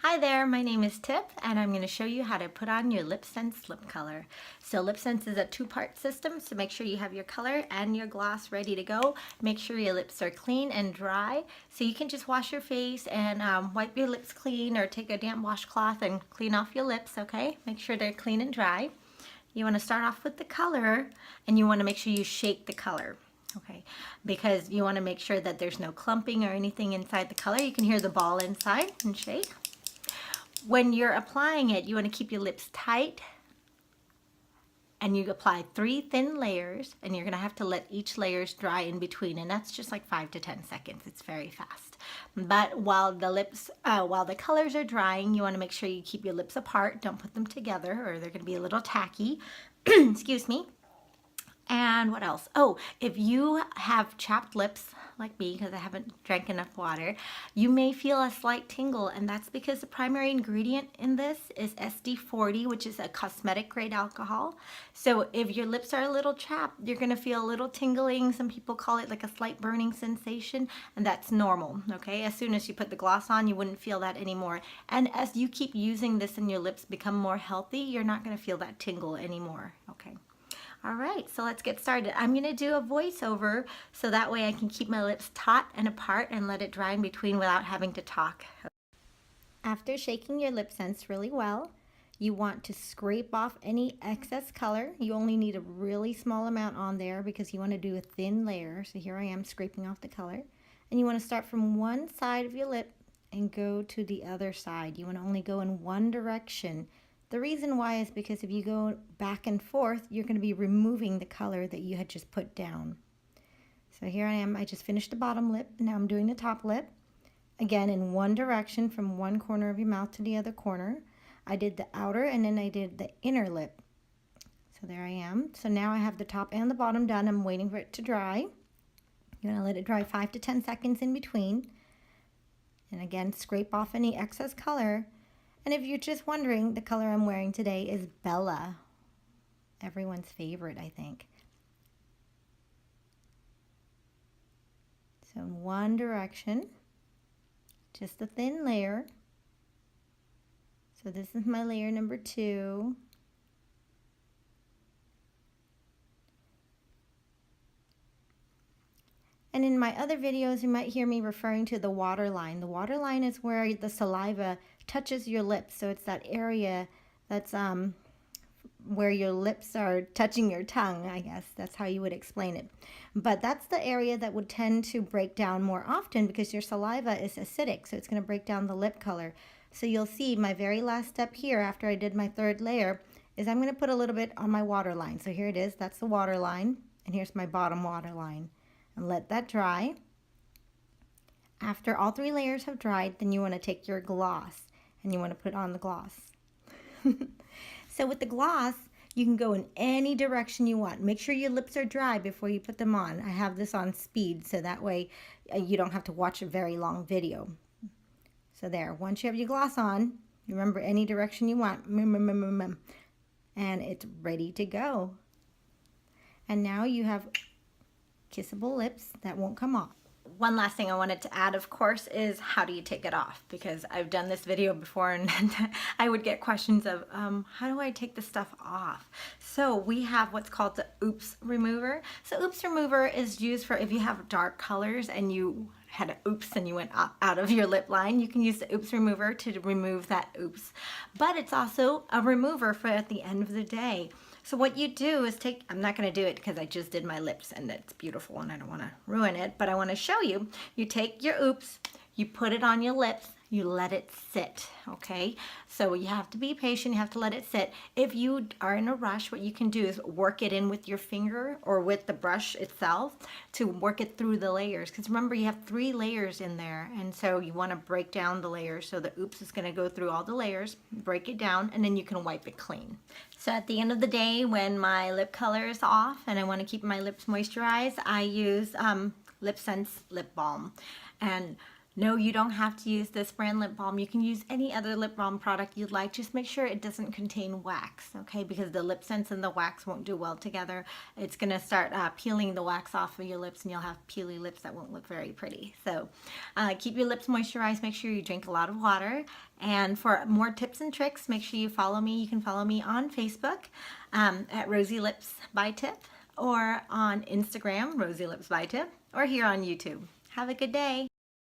Hi there, my name is Tip and I'm going to show you how to put on your LipSense lip color. So LipSense is a two-part system, so make sure you have your color and your gloss ready to go. Make sure your lips are clean and dry, so you can just wash your face and wipe your lips clean or take a damp washcloth and clean off your lips, okay? Make sure they're clean and dry. You want to start off with the color and you want to make sure you shake the color. Okay, because you want to make sure that there's no clumping or anything inside the color. You can hear the ball inside and shake. When you're applying it, you want to keep your lips tight and you apply 3 thin layers, and you're going to have to let each layers dry in between, and that's just like 5 to 10 seconds. It's very fast. But while the colors are drying, you want to make sure you keep your lips apart. Don't put them together or they're going to be a little tacky. Excuse me. And what else? Oh, if you have chapped lips like me, because I haven't drank enough water, you may feel a slight tingle, and that's because the primary ingredient in this is SD40, which is a cosmetic grade alcohol. So if your lips are a little chapped, you're going to feel a little tingling. Some people call it like a slight burning sensation, and that's normal, okay? As soon as you put the gloss on, you wouldn't feel that anymore. And as you keep using this and your lips become more healthy, you're not going to feel that tingle anymore, okay? All right, so let's get started. I'm going to do a voiceover so that way I can keep my lips taut and apart and let it dry in between without having to talk. After shaking your LipSense really well, you want to scrape off any excess color. You only need a really small amount on there because you want to do a thin layer. So here I am scraping off the color. And you want to start from one side of your lip and go to the other side. You want to only go in one direction. The reason why is because if you go back and forth, you're going to be removing the color that you had just put down. So here I am. I just finished the bottom lip. Now I'm doing the top lip. Again, in one direction from one corner of your mouth to the other corner. I did the outer and then I did the inner lip. So there I am. So now I have the top and the bottom done. I'm waiting for it to dry. You're going to let it dry 5 to 10 seconds in between. And again, scrape off any excess color. And if you're just wondering, the color I'm wearing today is Bella. Everyone's favorite, I think. So in one direction, just a thin layer. So this is my layer number 2. And in my other videos, you might hear me referring to the waterline. The waterline is where the saliva touches your lips. So it's that area that's where your lips are touching your tongue, I guess. That's how you would explain it. But that's the area that would tend to break down more often because your saliva is acidic. So it's going to break down the lip color. So you'll see my very last step here after I did my 3rd layer is I'm going to put a little bit on my waterline. So here it is. That's the waterline. And here's my bottom waterline. And let that dry. After all 3 layers have dried, then you want to take your gloss and you want to put on the gloss. So with the gloss, you can go in any direction you want. Make sure your lips are dry before you put them on. I have this on speed so that way you don't have to watch a very long video. So there, once you have your gloss on, remember any direction you want, and it's ready to go. And now you have kissable lips that won't come off. One last thing I wanted to add, of course, is how do you take it off? Because I've done this video before and I would get questions of how do I take this stuff off? So we have what's called the oops remover. So oops remover is used for if you have dark colors and you had an oops and you went out of your lip line, you can use the oops remover to remove that oops. But it's also a remover for at the end of the day. So what you do is take, I'm not going to do it because I just did my lips and it's beautiful and I don't want to ruin it, but I want to show you. You take your oops, you put it on your lips, you let it sit, okay? So you have to be patient, you have to let it sit. If you are in a rush, what you can do is work it in with your finger or with the brush itself to work it through the layers. Because remember, you have 3 layers in there, and so you want to break down the layers. So the oops is going to go through all the layers, break it down, and then you can wipe it clean. So at the end of the day, when my lip color is off and I want to keep my lips moisturized, I use LipSense lip balm. And No, you don't have to use this brand lip balm. You can use any other lip balm product you'd like. Just make sure it doesn't contain wax, okay? Because the LipSense and the wax won't do well together. It's gonna start peeling the wax off of your lips, and you'll have peely lips that won't look very pretty. So keep your lips moisturized. Make sure you drink a lot of water. And for more tips and tricks, make sure you follow me. You can follow me on Facebook at Rosy Lips by Tip, or on Instagram, Rosy Lips by Tip, or here on YouTube. Have a good day.